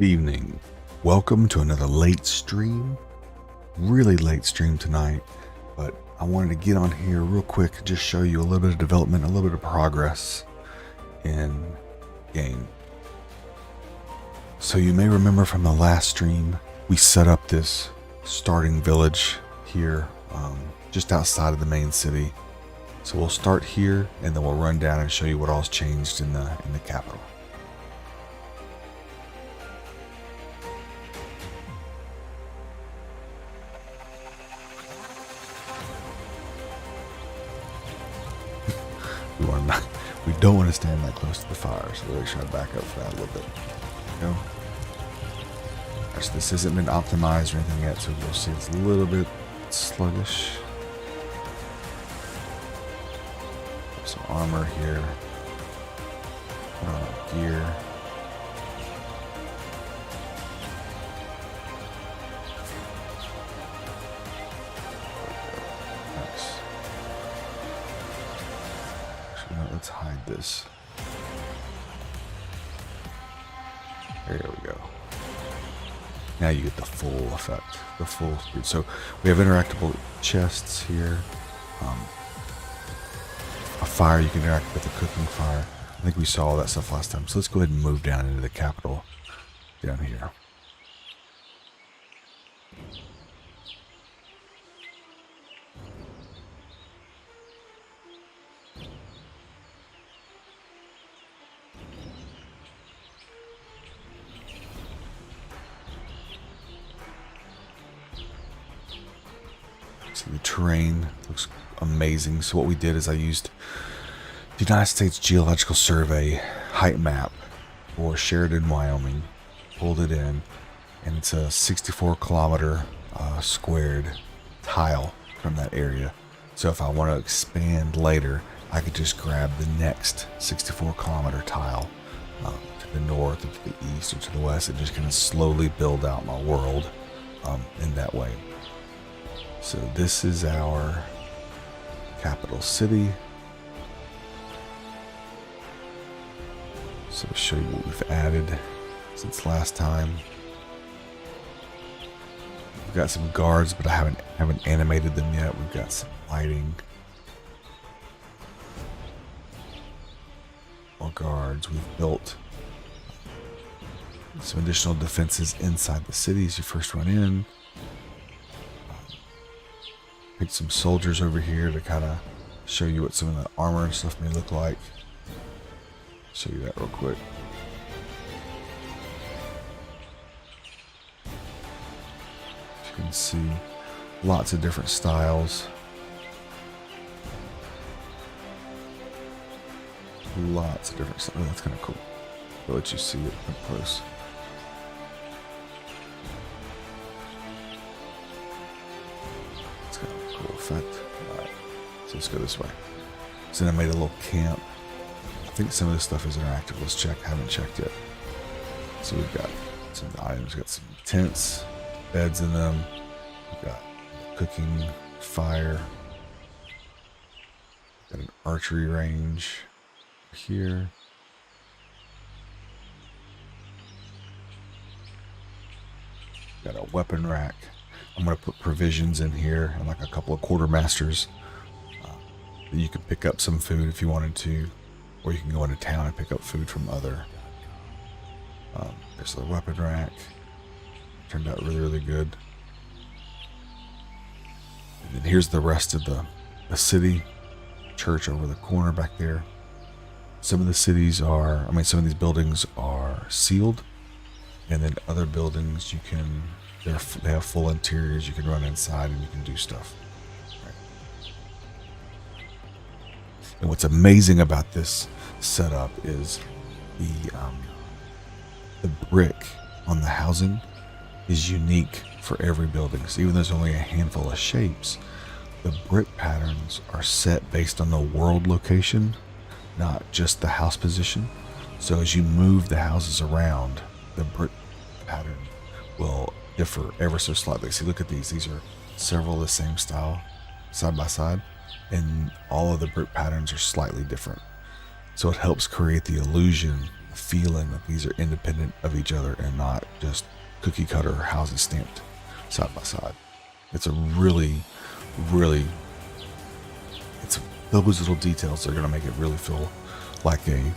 Evening. Welcome to another late stream. Really late stream tonight, but I wanted to get on here real quick, just show you a little bit of development, a little bit of progress in game. So you may remember from the last stream, we set up this starting village here, just outside of the main city. So we'll start here, and then we'll run down and show you what all's changed in the capital. We don't want to stand that close to the fire, so we'll try to back up for that a little bit. There we go. Actually, this hasn't been optimized or anything yet, so you'll see it's a little bit sluggish. Some armor here. Put on our gear. Nice. Actually, no, let's hide this. There we go. Now you get the full effect, the full speed. So we have interactable chests here. A fire you can interact with, a cooking fire. I think we saw all that stuff last time. So let's go ahead and move down into the capital down here. So the terrain looks amazing. So what we did is I used the United States Geological Survey height map for Sheridan, Wyoming, pulled it in, and it's a 64-kilometer squared tile from that area. So if I want to expand later, I could just grab the next 64-kilometer tile to the north, or to the east, or to the west, and just kind of slowly build out my world in that way. So this is our capital city. So I'll show you what we've added since last time. We've got some guards, but I haven't animated them yet. We've got some lighting. More guards. We've built some additional defenses inside the city as you first run in. Picked some soldiers over here to kind of show you what some of the armor and stuff may look like. Show you that real quick. As you can see, lots of different styles. Lots of different styles. Oh, that's kind of cool. I'll let you see it up close. It's kind of a cool effect. Alright, so let's go this way. So then I made a little camp. I think some of this stuff is interactive. Let's check. I haven't checked yet. So we've got some items. We've got some tents, beds in them. We've got cooking fire. Got an archery range here. Got a weapon rack. I'm going to put provisions in here and like a couple of quartermasters. You could pick up some food if you wanted to. Or you can go into town and pick up food from other. There's the weapon rack. Turned out really, really good. And then here's the rest of the city. Church over the corner back there. Some of the cities are, some of these buildings are sealed. And then other buildings they have full interiors. You can run inside and you can do stuff. And what's amazing about this setup is the brick on the housing is unique for every building. So even though there's only a handful of shapes, the brick patterns are set based on the world location, not just the house position. So as you move the houses around, the brick pattern will differ ever so slightly. See, look at these. These are several of the same style, side by side. And all of the brick patterns are slightly different. So it helps create the illusion of feeling that these are independent of each other and not just cookie cutter houses stamped side by side. It's a really, really, it's those little details that are going to make it really feel like a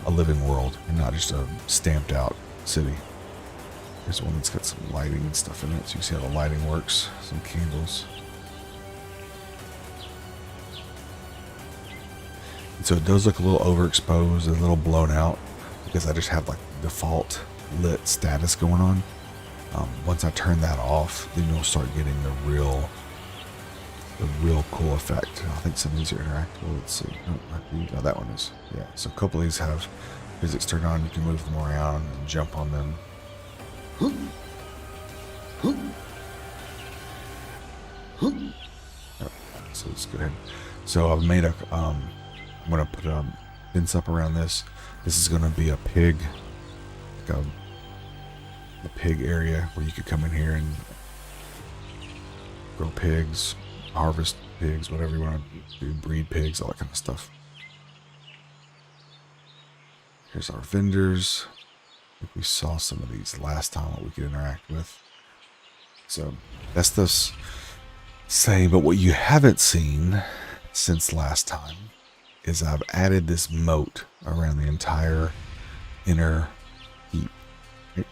living world and not just a stamped out city. There's one that's got some lighting and stuff in it, so you see how the lighting works. Some candles. And so it does look a little overexposed, a little blown out, because I just have like default lit status going on. Once I turn that off, then you'll start getting the real cool effect. I think some of these are interactable. Let's see. Oh, that one is. Yeah. So a couple of these have physics turned on. You can move them around and jump on them. So let's go ahead. So I've made I'm going to put a fence up around this. This is going to be a pig, like a pig area where you could come in here and grow pigs, harvest pigs, whatever you want to do, breed pigs, all that kind of stuff. Here's our vendors. I think we saw some of these last time that we could interact with. So that's the same, but what you haven't seen since last time is I've added this moat around the entire inner heap. Right?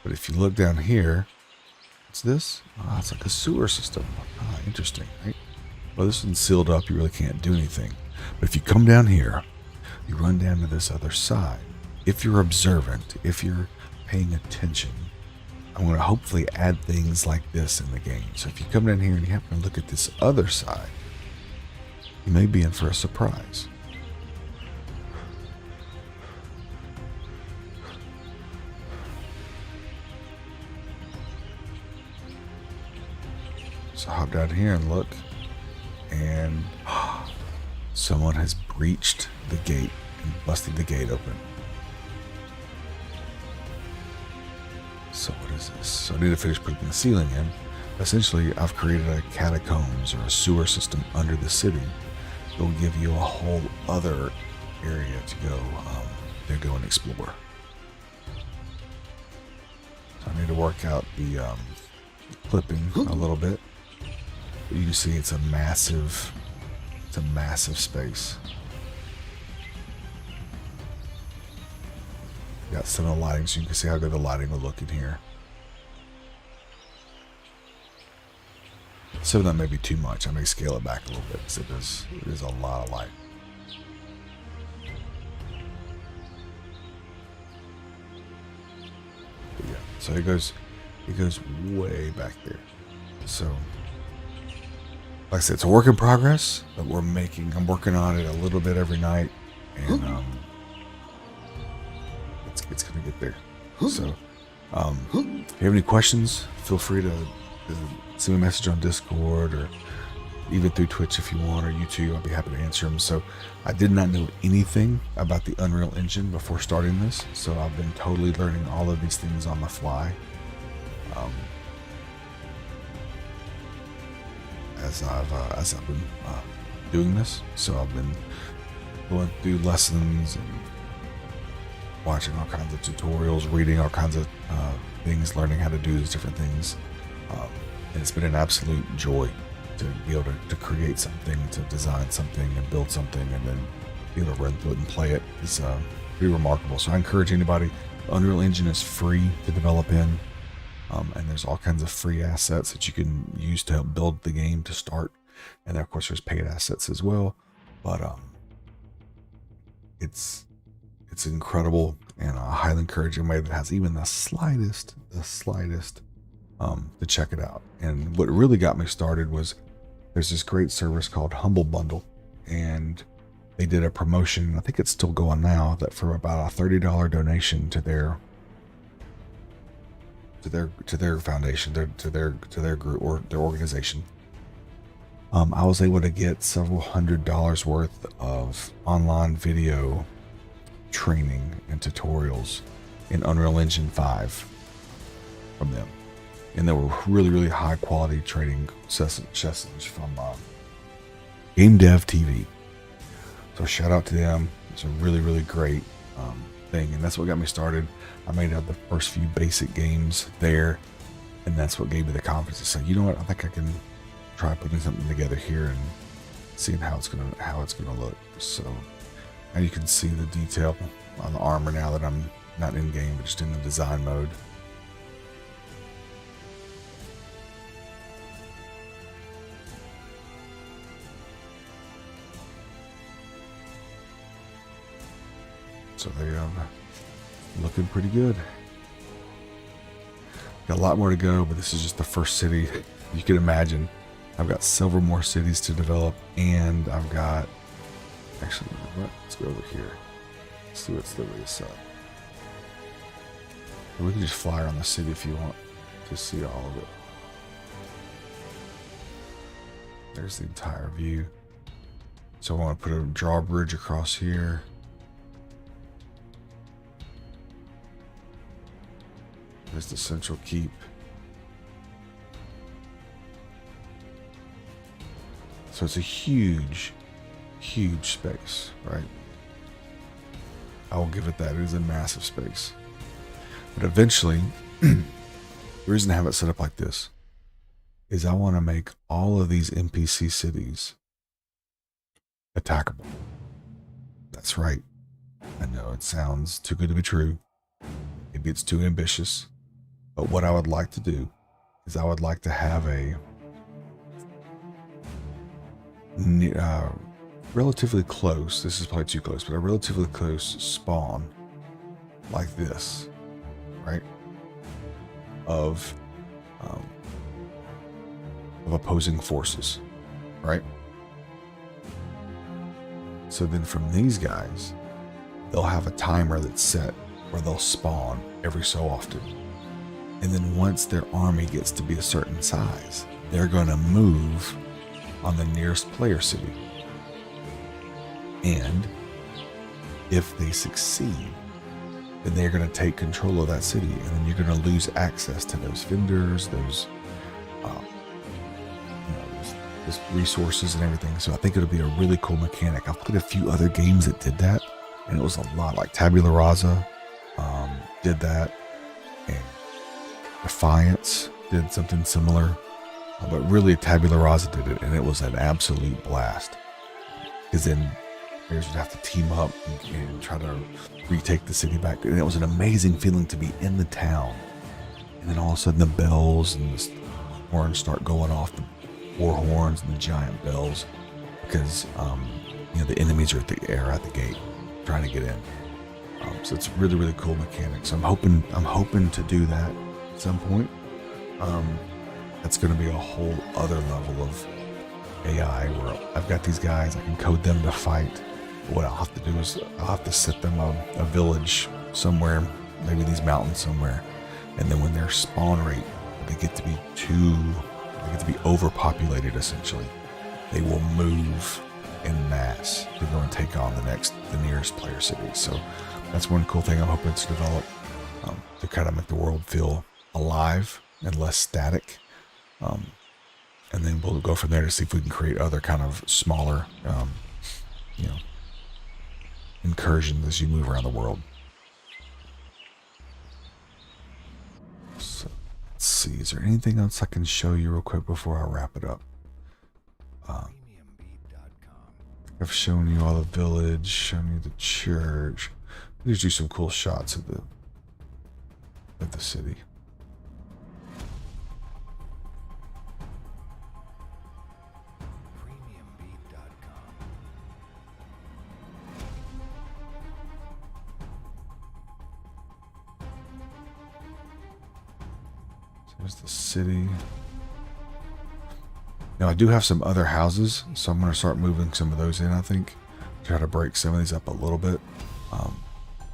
But if you look down here, what's this? Oh, it's like a sewer system. Ah, interesting, right? Well, this one's sealed up. You really can't do anything. But if you come down here, you run down to this other side. If you're observant, if you're paying attention, I'm going to hopefully add things like this in the game. So if you come down here and you happen to look at this other side, you may be in for a surprise. So hop down here and look, and someone has breached the gate and busted the gate open. So what is this? So I need to finish putting the ceiling in. Essentially, I've created a catacombs or a sewer system under the city. It'll give you a whole other area to go and explore. So I need to work out the clipping a little bit. But you can see it's a massive space. Got some of the lighting, so you can see how good the lighting will look in here. Some of that may be too much. I may scale it back a little bit because it is a lot of light. But yeah, so it goes way back there. So like I said, it's a work in progress, but I'm working on it a little bit every night, and it's gonna get there. So if you have any questions, feel free to send me a message on Discord or even through Twitch if you want, or YouTube. I'll be happy to answer them. So I did not know anything about the Unreal Engine before starting this, so I've been totally learning all of these things on the fly as I've been doing this. So I've been going through lessons and watching all kinds of tutorials, reading all kinds of things, learning how to do these different things. And it's been an absolute joy to be able to create something, to design something and build something, and then be able to run through it and play it. It's pretty remarkable. So I encourage anybody. Unreal Engine is free to develop in, and there's all kinds of free assets that you can use to help build the game to start. And then of course there's paid assets as well. But it's incredible, and I highly encourage anybody that has even the slightest to check it out. And what really got me started was there's this great service called Humble Bundle, and they did a promotion. I think it's still going now, that for about a $30 donation to their foundation, to their group or their organization, I was able to get several $100s worth of online video training and tutorials in Unreal Engine 5 from them. And they were really high quality training sessions from Game Dev TV. So shout out to them. It's a really great thing, and that's what got me started. I made out the first few basic games there, and that's what gave me the confidence to say, you know what, I think I can try putting something together here and seeing how it's gonna look. So now you can see the detail on the armor now that I'm not in game, but just in the design mode. So they looking pretty good. Got a lot more to go, but this is just the first city. You can imagine I've got several more cities to develop, and I've got, actually, let's go over here. Let's see what's the way side. We can just fly around the city if you want to see all of it. There's the entire view. So I want to put a drawbridge across here. There's the central keep. So it's a huge, huge space, right? I will give it that. It is a massive space. But eventually, the reason I have it set up like this is I want to make all of these NPC cities attackable. That's right. I know it sounds too good to be true. Maybe it's too ambitious. But what I would like to do is I would like to have a relatively close, this is probably too close, but a relatively close spawn like this, right? Of opposing forces, right? So then from these guys, they'll have a timer that's set where they'll spawn every so often. And then once their army gets to be a certain size, they're going to move on the nearest player city. And if they succeed, then they're going to take control of that city, and then you're going to lose access to those vendors, those resources and everything. So I think it'll be a really cool mechanic. I've played a few other games that did that, and it was a lot. Like Tabula Rasa did that, and Defiance did something similar, but really Tabula Rasa did it, and it was an absolute blast. Because then players would have to team up and try to retake the city back, and it was an amazing feeling to be in the town, and then all of a sudden the bells and the horns start going off, the war horns and the giant bells, because the enemies are at the gate trying to get in. So it's a really, really cool mechanic. So I'm hoping to do that at some point. That's going to be a whole other level of AI where I've got these guys, I can code them to fight. But what I'll have to do is I'll have to set them a village somewhere, maybe these mountains somewhere, and then when their spawn rate, they get to be overpopulated essentially, they will move en masse to go and take on the nearest player city. So that's one cool thing I'm hoping to develop, to kind of make the world feel alive and less static. And then we'll go from there to see if we can create other kind of smaller, incursions as you move around the world. So let's see, is there anything else I can show you real quick before I wrap it up? I've shown you all the village, shown you the church. Let's do some cool shots of the city. There's the city. Now I do have some other houses, so I'm going to start moving some of those in, I think. Try to break some of these up a little bit.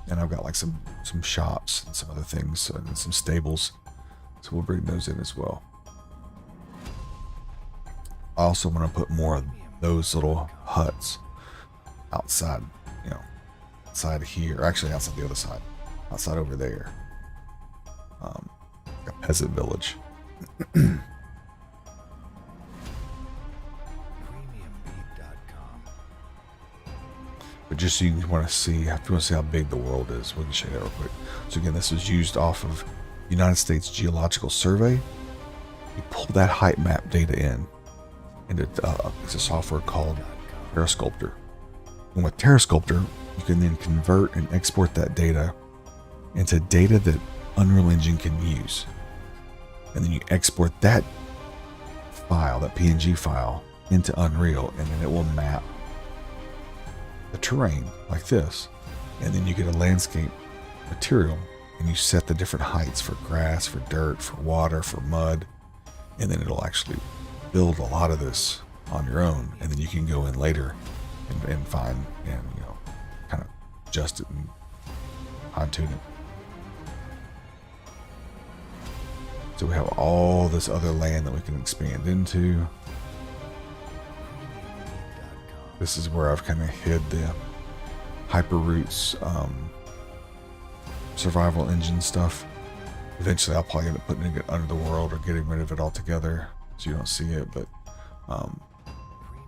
And I've got like some shops and some other things, and some stables. So we'll bring those in as well. I also want to put more of those little huts outside, outside here. Actually, outside the other side. Outside over there. A peasant village. But But just so you want to see, if you want to see how big the world is, we can show you that real quick. So again, this was used off of United States Geological Survey. You pull that height map data in, and it's a software called TerraSculptor. And with TerraSculptor, you can then convert and export that data into data that Unreal Engine can use. And then you export that file, that PNG file, into Unreal, and then it will map the terrain like this. And then you get a landscape material, and you set the different heights for grass, for dirt, for water, for mud, and then it'll actually build a lot of this on your own. And then you can go in later and find and kind of adjust it and fine-tune it. So we have all this other land that we can expand into. This is where I've kind of hid the Hyperroots survival engine stuff. Eventually I'll probably end up putting it under the world or getting rid of it altogether so you don't see it, but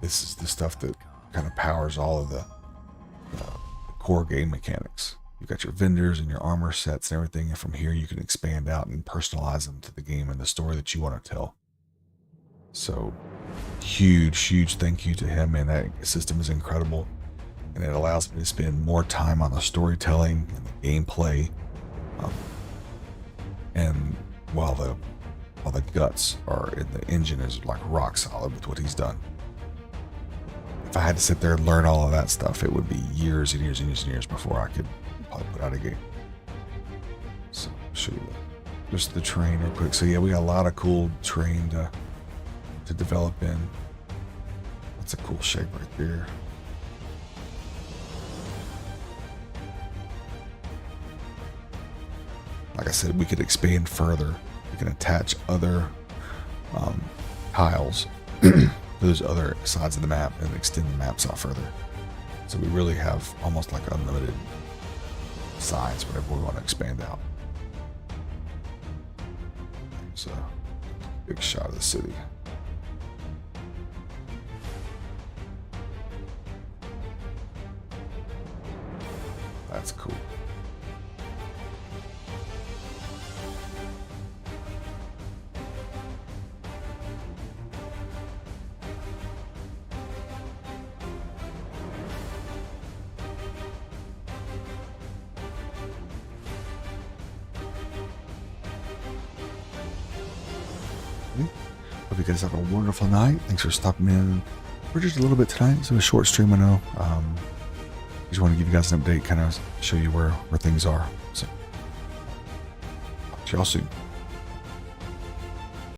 this is the stuff that kind of powers all of the core game mechanics. You've got your vendors and your armor sets and everything, and from here you can expand out and personalize them to the game and the story that you want to tell. So huge thank you to him, and that system is incredible, and it allows me to spend more time on the storytelling and the gameplay, and while the guts are in the engine is like rock solid with what he's done. If I had to sit there and learn all of that stuff, it would be years and years and years and years before I could probably put out a game. So I'll show you just the terrain real quick. So yeah, we got a lot of cool terrain to develop in. That's a cool shape right there. Like I said, we could expand further. We can attach other tiles to those other sides of the map and extend the maps out further. So we really have almost like unlimited size whenever we want to expand out. So, big shot of the city. That's cool. Hope you guys have a wonderful night. Thanks for stopping in for just a little bit tonight. It's a short stream, I know. Just want to give you guys an update, kind of show you where things are. So, talk to y'all soon.